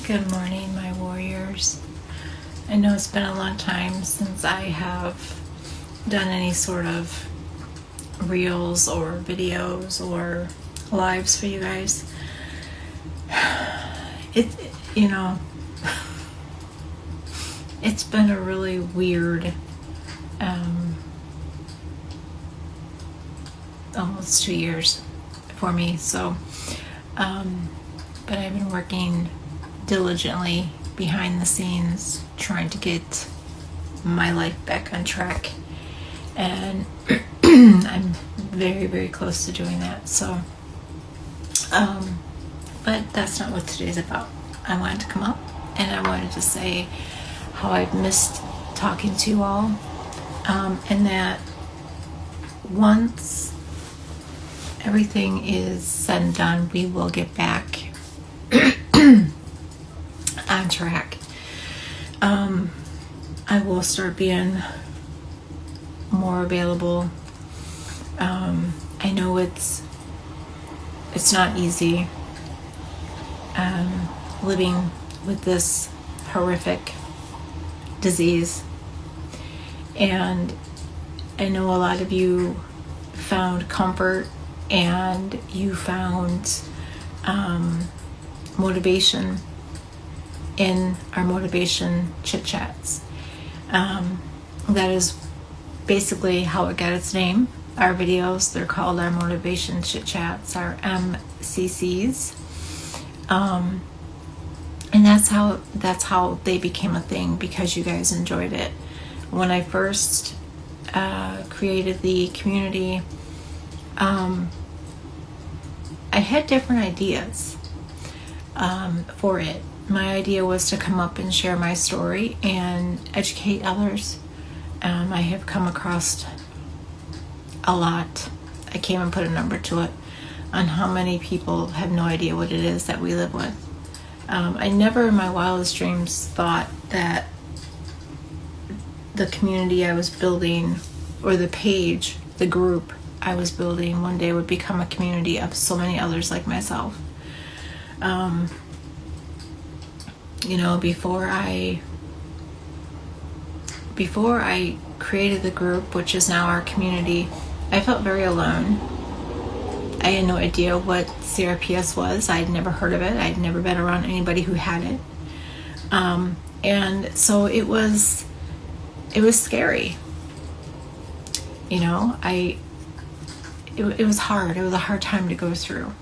Good morning, my warriors. I know it's been a long time since I have done any sort of reels or videos or lives for you guys. It's been a really weird almost 2 years for me. So, but I've been working diligently behind the scenes trying to get my life back on track, and I'm very, very close to doing that. So, but that's not what today's about. I wanted to come up and I wanted to say how I've missed talking to you all, and that once everything is said and done, we will get back on track. I will start being more available. I know it's not easy living with this horrific disease, and I know a lot of you found comfort and you found motivation in our motivation chit chats. That is basically how it got its name. Our videos, they're called our motivation chit chats, our MCCs, and that's how they became a thing, because you guys enjoyed it. When I first created the community, I had different ideas for it. My idea was to come up and share my story and educate others. I have come across a lot. I can't even put a number to it on how many people have no idea what it is that we live with. I never in my wildest dreams thought that the community I was building, or the page, the group I was building, one day would become a community of so many others like myself. Before I created the group, which is now our community, I felt very alone. I had no idea what CRPS was. I'd never heard of it. I'd never been around anybody who had it. And so it was scary. It was hard. It was a hard time to go through.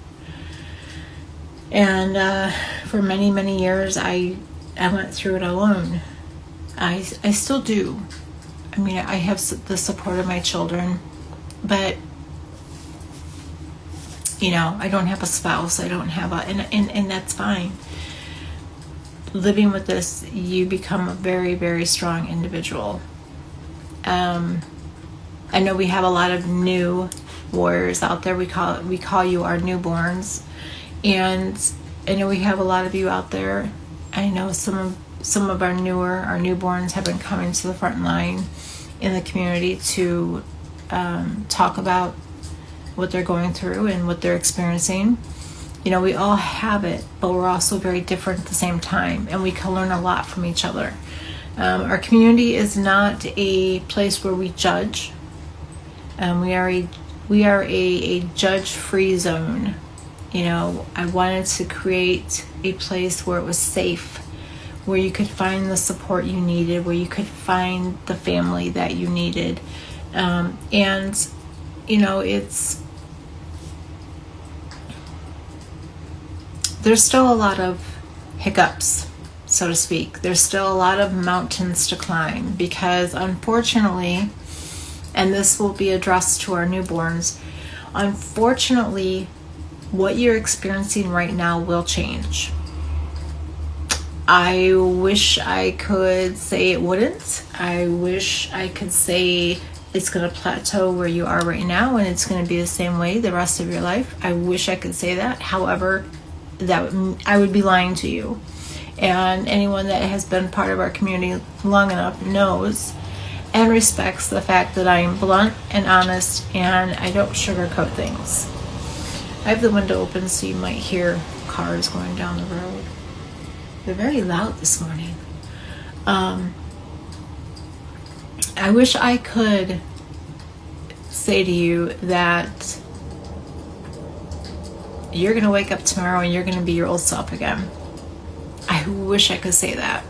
And for many, many years, I went through it alone. I still do. I mean, I have the support of my children, but I don't have a spouse. I don't have and that's fine. Living with this, you become a very, very strong individual. I know we have a lot of new warriors out there. We call you our newborns, and I know we have a lot of you out there. I know some of our newborns have been coming to the front line in the community to talk about what they're going through and what they're experiencing. We all have it, but we're also very different at the same time, and we can learn a lot from each other. Our community is not a place where we judge. We are a judge-free zone. I wanted to create a place where it was safe, where you could find the support you needed, where you could find the family that you needed. There's still a lot of hiccups, so to speak. There's still a lot of mountains to climb, because unfortunately, and this will be addressed to our newborns, unfortunately, what you're experiencing right now will change. I wish I could say it wouldn't. I wish I could say it's going to plateau where you are right now and it's going to be the same way the rest of your life. I wish I could say that. However, I would be lying to you. And anyone that has been part of our community long enough knows and respects the fact that I am blunt and honest, and I don't sugarcoat things. I have the window open so you might hear cars going down the road. They're very loud this morning. I wish I could say to you that you're going to wake up tomorrow and you're going to be your old self again. I wish I could say that.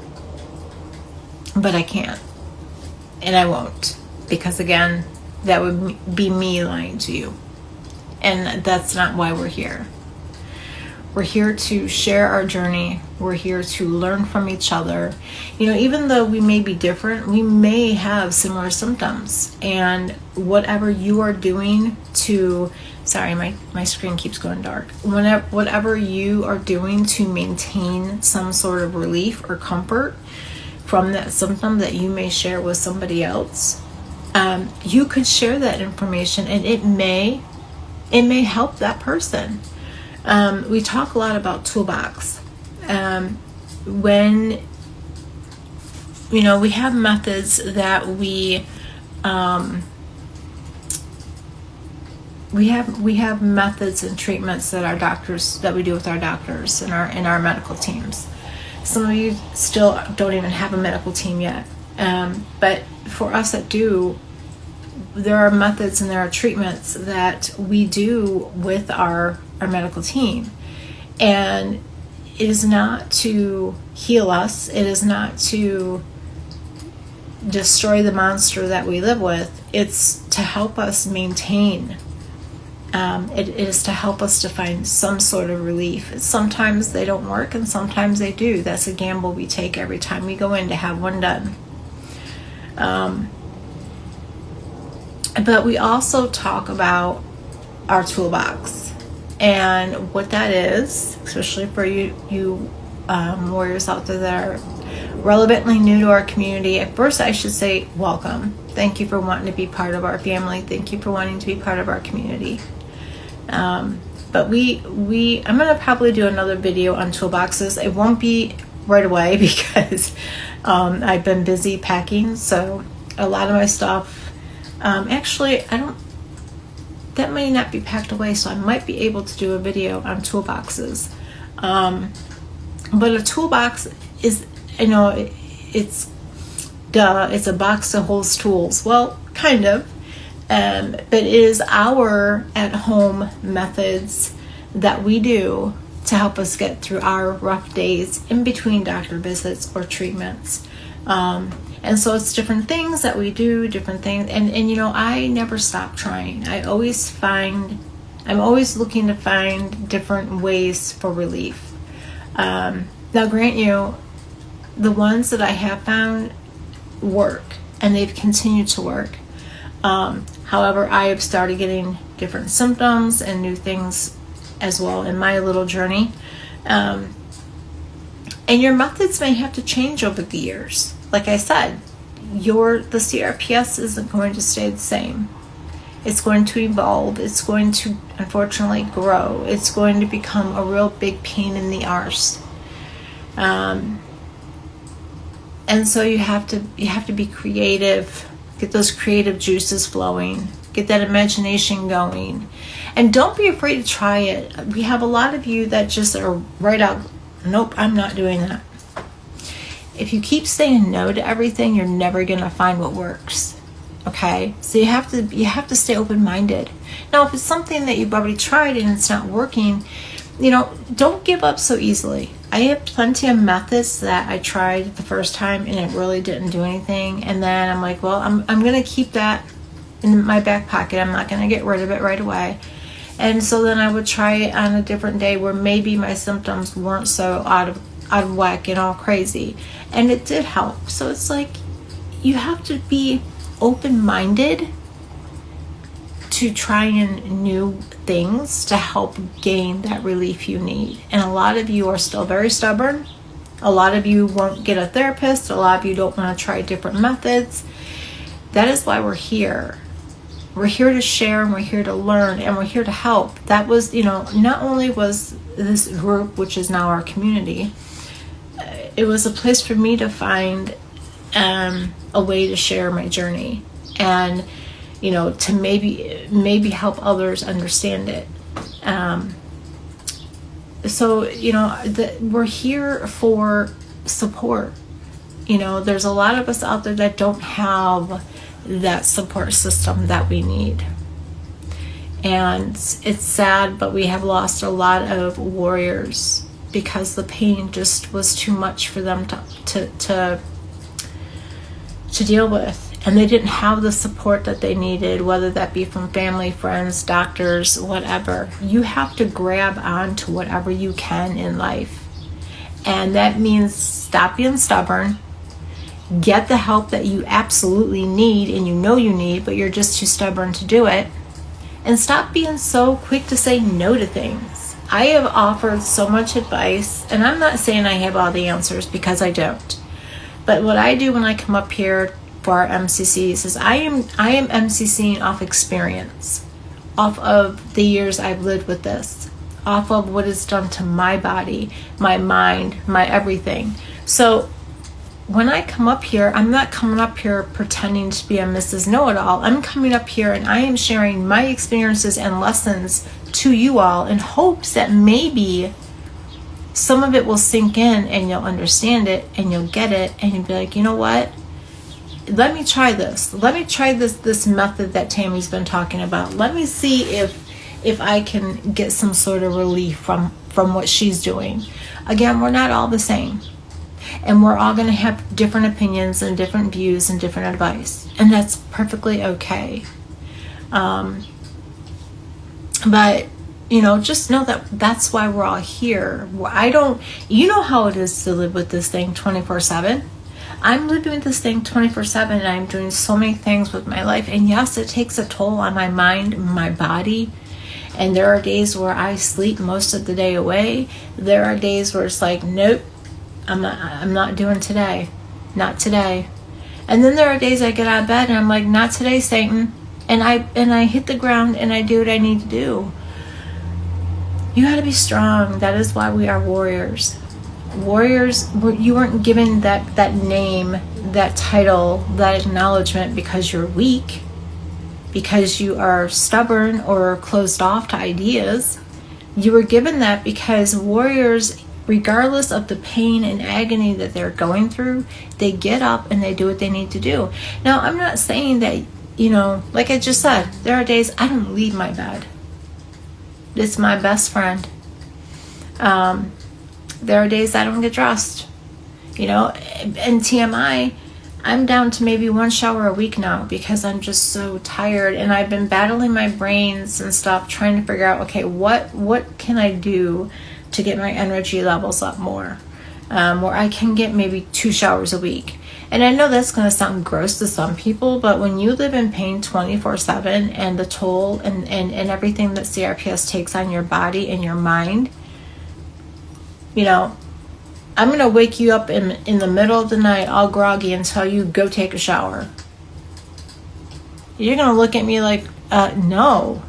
But I can't. And I won't. Because again, that would be me lying to you. And that's not why we're here. We're here to share our journey. We're here to learn from each other. Even though we may be different, we may have similar symptoms. And whatever you are doing to, sorry, my screen keeps going dark. Whatever you are doing to maintain some sort of relief or comfort from that symptom that you may share with somebody else, you could share that information, and it may help that person. We talk a lot about toolbox. When we have methods that we have methods and treatments that we do with our doctors and our medical teams. Some of you still don't even have a medical team yet, but for us that do, there are methods and there are treatments that we do with our medical team. And it is not to heal us. It is not to destroy the monster that we live with. It's to help us maintain. It is to help us to find some sort of relief. Sometimes they don't work and sometimes they do. That's a gamble we take every time we go in to have one done. But we also talk about our toolbox and what that is, especially for you warriors out there that are relevantly new to our community. At first, I should say welcome. Thank you for wanting to be part of our family. Thank you for wanting to be part of our community. But I'm going to probably do another video on toolboxes. It won't be right away because I've been busy packing. So a lot of my stuff, actually, that may not be packed away, so I might be able to do a video on toolboxes. But a toolbox is, it's a box that holds tools. Well, kind of. But it is our at-home methods that we do to help us get through our rough days in between doctor visits or treatments. And so it's different things that we do, different things. And I never stop trying. I'm always looking to find different ways for relief. Now, grant you, the ones that I have found work, and they've continued to work. However, I have started getting different symptoms and new things as well in my little journey. And your methods may have to change over the years. Like I said, the CRPS isn't going to stay the same. It's going to evolve. It's going to, unfortunately, grow. It's going to become a real big pain in the arse. And so you have to be creative. Get those creative juices flowing. Get that imagination going. And don't be afraid to try it. We have a lot of you that just are right out, nope, I'm not doing that. If you keep saying no to everything, you're never going to find what works. Okay? So you have to stay open-minded. Now, if it's something that you've already tried and it's not working, don't give up so easily. I have plenty of methods that I tried the first time and it really didn't do anything. And then I'm like, well, I'm going to keep that in my back pocket. I'm not going to get rid of it right away. And so then I would try it on a different day where maybe my symptoms weren't so out of whack and all crazy. And it did help. So it's like you have to be open-minded to trying new things to help gain that relief you need. And a lot of you are still very stubborn. A lot of you won't get a therapist. A lot of you don't want to try different methods. That is why we're here. We're here to share and we're here to learn and we're here to help. That was, not only was this group, which is now our community, it was a place for me to find a way to share my journey and to maybe help others understand it. we're here for support. There's a lot of us out there that don't have that support system that we need. And it's sad, but we have lost a lot of warriors because the pain just was too much for them to deal with. And they didn't have the support that they needed, whether that be from family, friends, doctors, whatever. You have to grab on to whatever you can in life. And that means stop being stubborn. Get the help that you absolutely need and you need, but you're just too stubborn to do it. And stop being so quick to say no to things. I have offered so much advice, and I'm not saying I have all the answers because I don't. But what I do when I come up here for our MCCs is I am MCCing off experience, off of the years I've lived with this, off of what it's done to my body, my mind, my everything. So when I come up here, I'm not coming up here pretending to be a Mrs. Know-It-All. I'm coming up here and I am sharing my experiences and lessons to you all in hopes that maybe some of it will sink in and you'll understand it and you'll get it and you'll be like, you know what? Let me try this. Let me try this method that Tammy's been talking about. Let me see if I can get some sort of relief from what she's doing. Again, we're not all the same. And we're all going to have different opinions and different views and different advice. And that's perfectly okay. But, just know that that's why we're all here. You know how it is to live with this thing 24/7. I'm living with this thing 24/7 and I'm doing so many things with my life. And yes, it takes a toll on my mind, my body. And there are days where I sleep most of the day away. There are days where it's like, nope. I'm not doing today. Not today. And then there are days I get out of bed and I'm like, not today, Satan. And I hit the ground and I do what I need to do. You got to be strong. That is why we are warriors. Warriors, you weren't given that name, that title, that acknowledgement because you're weak, because you are stubborn or closed off to ideas. You were given that because warriors, regardless of the pain and agony that they're going through, they get up and they do what they need to do. Now, I'm not saying that, like I just said, there are days I don't leave my bed. It's my best friend. There are days I don't get dressed. And TMI, I'm down to maybe 1 shower a week now because I'm just so tired. And I've been battling my brains and stuff, trying to figure out, okay, what can I do to get my energy levels up more, where I can get maybe 2 showers a week. And I know that's going to sound gross to some people, but when you live in pain 24/7 and the toll and everything that CRPS takes on your body and your mind, I'm going to wake you up in the middle of the night all groggy and tell you, go take a shower. You're going to look at me like, no.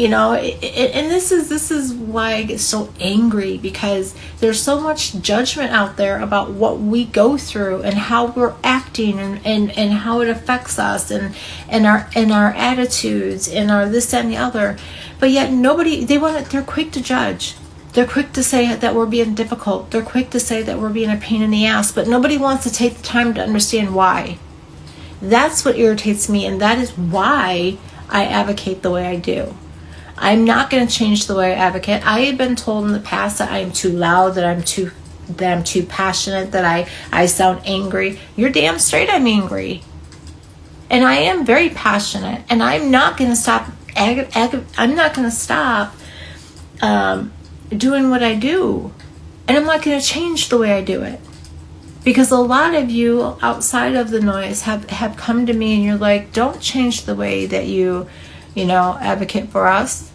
And this is why I get so angry, because there's so much judgment out there about what we go through and how we're acting and how it affects us and our attitudes and our this that, and the other. But yet they're quick to judge. They're quick to say that we're being difficult. They're quick to say that we're being a pain in the ass, but nobody wants to take the time to understand why. That's what irritates me, and that is why I advocate the way I do. I'm not going to change the way I advocate. I have been told in the past that I am too loud, that I'm too passionate, that I sound angry. You're damn straight I'm angry. And I am very passionate. And I'm not going to stop. I'm not going to stop doing what I do. And I'm not going to change the way I do it. Because a lot of you outside of the noise have come to me and you're like, don't change the way that you advocate for us.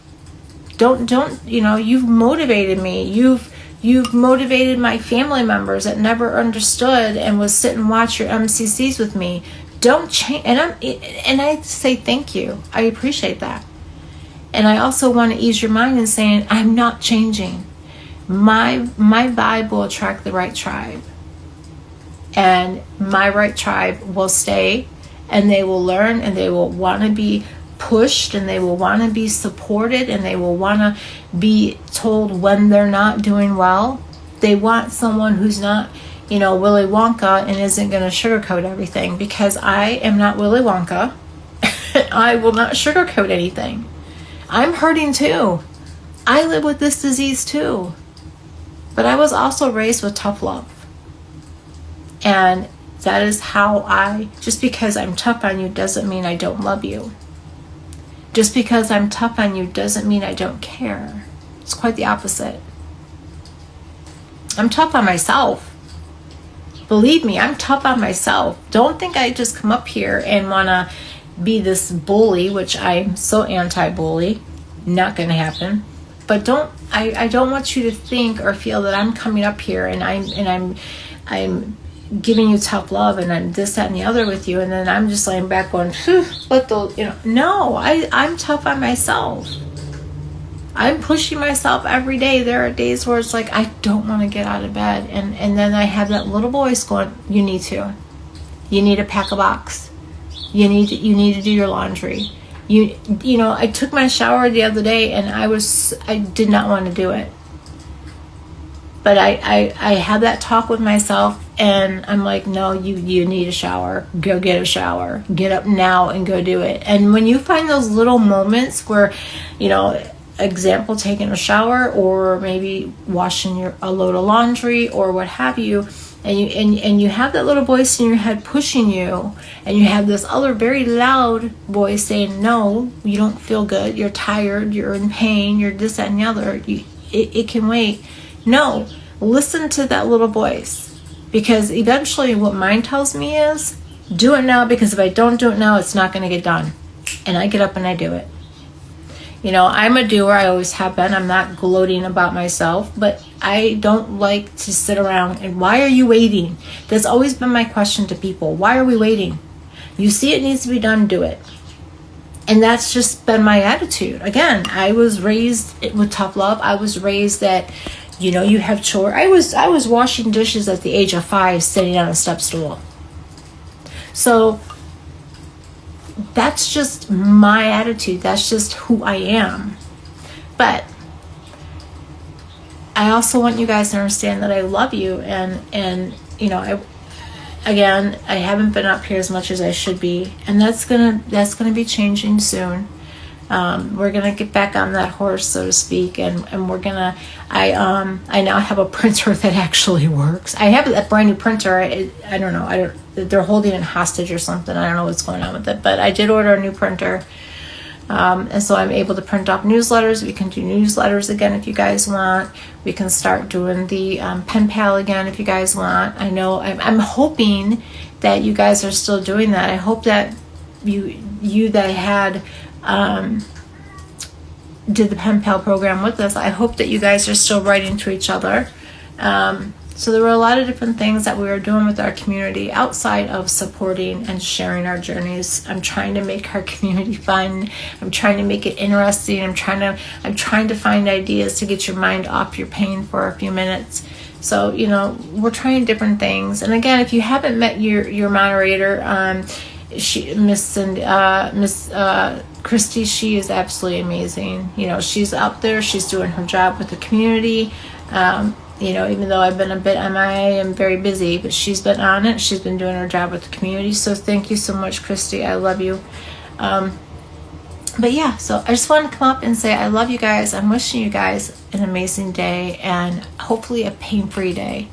Don't, you've motivated me. You've motivated my family members that never understood and would sit and watch your MCCs with me. Don't change. And I say thank you. I appreciate that. And I also want to ease your mind in saying, I'm not changing. My vibe will attract the right tribe. And my right tribe will stay, and they will learn, and they will want to be pushed, and they will want to be supported, and they will want to be told when they're not doing well. They want someone who's not, Willy Wonka and isn't going to sugarcoat everything, because I am not Willy Wonka. I will not sugarcoat anything. I'm hurting too. I live with this disease too. But I was also raised with tough love. And that is how just because I'm tough on you doesn't mean I don't love you. Just because I'm tough on you doesn't mean I don't care. It's quite the opposite. I'm tough on myself. Believe me, I'm tough on myself. Don't think I just come up here and want to be this bully, which I'm so anti-bully. Not going to happen. But I don't want you to think or feel that I'm coming up here and I'm giving you tough love and I'm this, that, and the other with you, and then I'm just laying back going, no, I'm tough on myself. I'm pushing myself every day. There are days where it's like I don't want to get out of bed, and then I have that little voice going, you need to pack a box, you need to do your laundry. I took my shower the other day and I did not want to do it, but I had that talk with myself, and I'm like, no, you need a shower. Go get a shower. Get up now and go do it. And when you find those little moments where, example, taking a shower, or maybe washing a load of laundry or what have you, and you have that little voice in your head pushing you, and you have this other very loud voice saying, no, you don't feel good, you're tired, you're in pain, you're this, that, and the other, it can wait. No, listen to that little voice, because eventually what mine tells me is, do it now, because if I don't do it now, it's not going to get done. And I get up and I do it. I'm a doer. I always have been. I'm not gloating about myself, but I don't like to sit around and, why are you waiting? That's always been my question to people. Why are we waiting? You see it needs to be done, do it. And that's just been my attitude. Again, I was raised with tough love. I was raised that, you have chores. I was washing dishes at the age of 5, sitting on a step stool. So that's just my attitude. That's just who I am. But I also want you guys to understand that I love you, and I haven't been up here as much as I should be, and that's gonna be changing soon. We're gonna get back on that horse, so to speak, and we're gonna. I now have a printer that actually works. I have a brand new printer. I don't know. They're holding it hostage or something. I don't know what's going on with it, but I did order a new printer, and so I'm able to print off newsletters. We can do newsletters again if you guys want. We can start doing the pen pal again if you guys want. I know I'm hoping that you guys are still doing that. I hope that you that had did the pen pal program with us. I hope that you guys are still writing to each other. So there were a lot of different things that we were doing with our community outside of supporting and sharing our journeys. I'm trying to make our community fun. I'm trying to make it interesting. I'm trying to find ideas to get your mind off your pain for a few minutes. So, we're trying different things. And again, if you haven't met your moderator, Miss Christy, she is absolutely amazing. She's out there, she's doing her job with the community. Even though I've been a bit MIA, I'm very busy, but she's been on it. She's been doing her job with the community. So thank you so much, Christy. I love you. But yeah, so I just wanted to come up and say I love you guys. I'm wishing you guys an amazing day, and hopefully a pain-free day.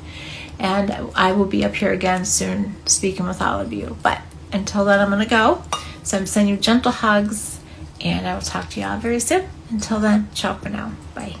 And I will be up here again soon speaking with all of you. But until then, I'm going to go. So I'm sending you gentle hugs, and I will talk to you all very soon. Until then, ciao for now. Bye.